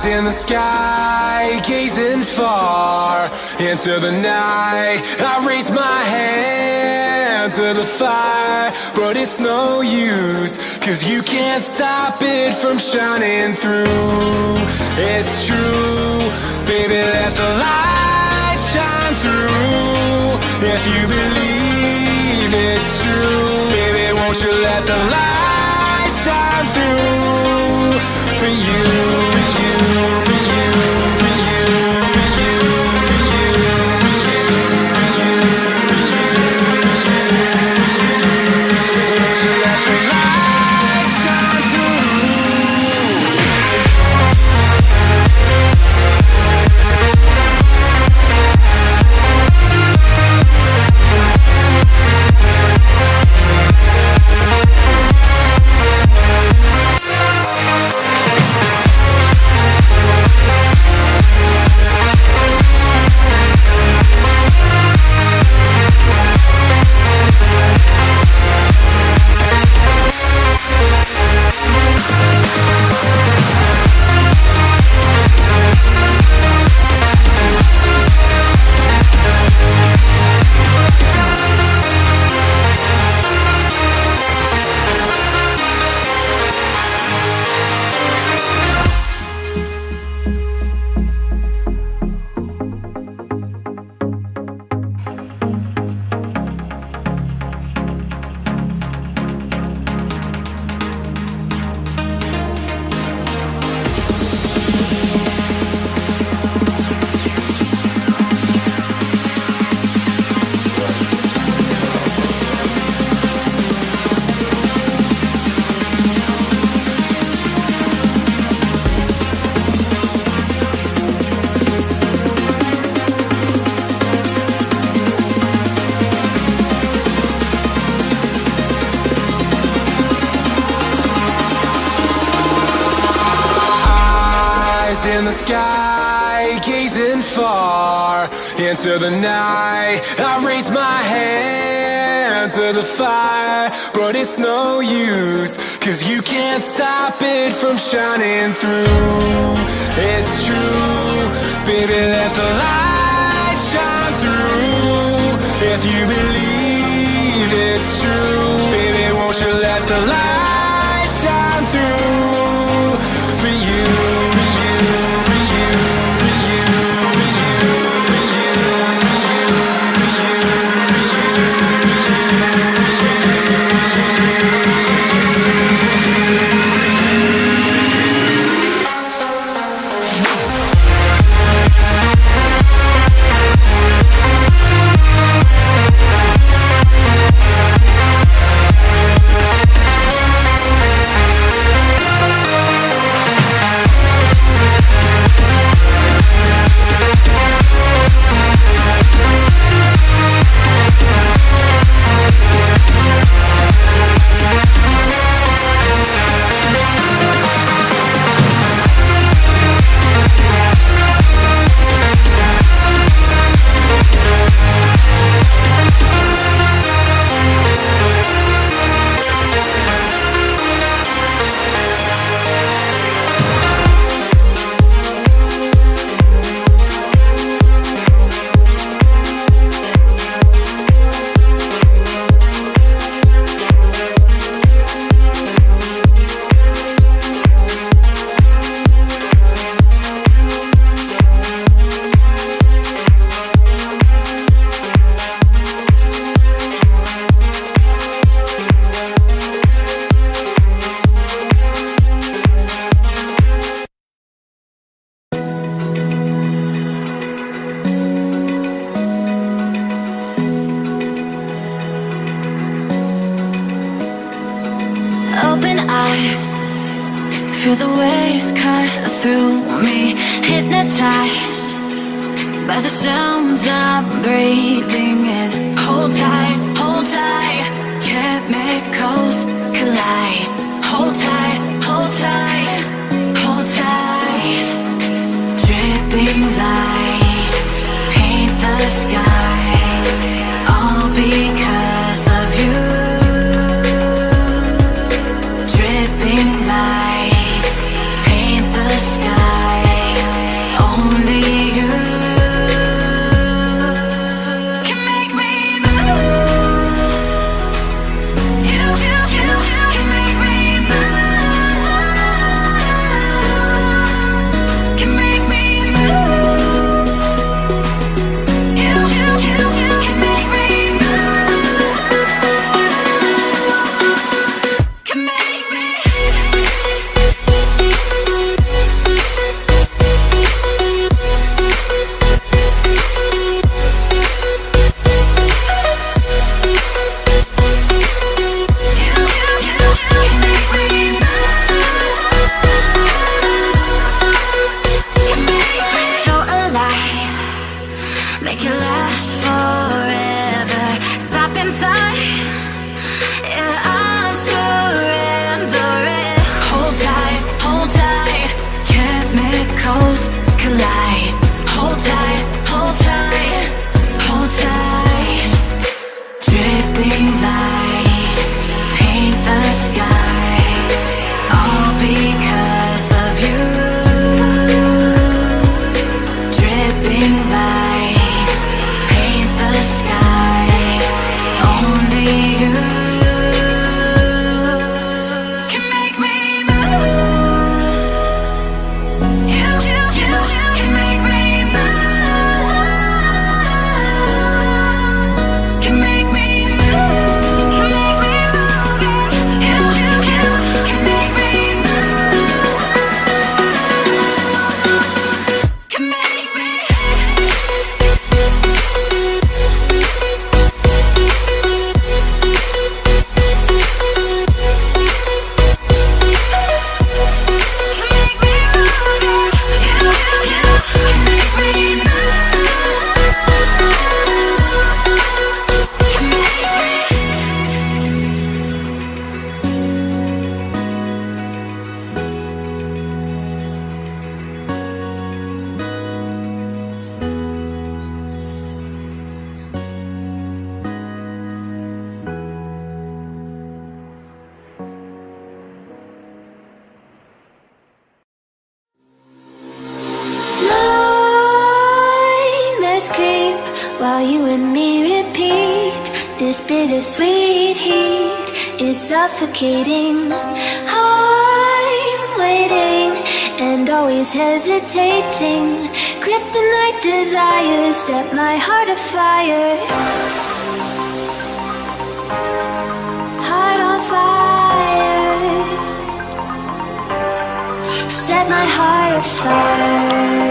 in the sky, gazing far into the night. I raise my hand to the fire, but it's no use, 'cause you can't stop it from shining through. It's true, baby, let the light shine through. If you believe it's true, baby, won't you let the light shine through for you, for you, for you, for you, for you, for you, for you, for you, won't you let the light shine through? In the sky, gazing far into the night. I raise my hand to the fire, but it's no use, 'cause you can't stop it from shining through. It's true, baby, let the light shine through. If you believe it's true, baby, won't you let the light shine through for you, for you. Open eye, feel the waves cut through me, hypnotized by the sounds I'm breathing in. Hold tight, chemicals collide. Hold tight, hold tight, hold tight. Dripping lights paint the skies, all because of you. Dripping lights paint the skies. and me repeat. This bittersweet heat is suffocating. I'm waiting and always hesitating. Kryptonite desires set my heart afire. Heart on fire. Set my heart afire.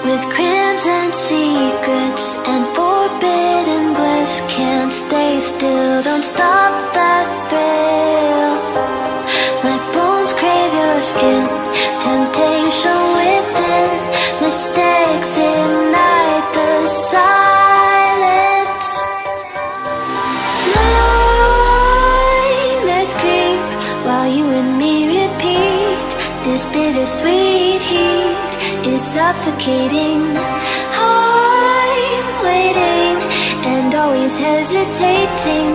With crimson secrets and forbidden bliss, can't stay still, don't stop that thrill. My bones crave your skin, temptation within, mistakes ignite the silence. Nightmares creep while you and me repeat. This bittersweet heat is suffocating. I'm waiting and always hesitating.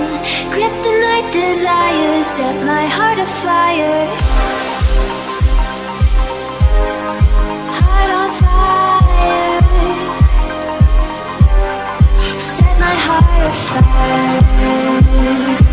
Kryptonite desires set my heart afire. Heart on fire. Set my heart afire.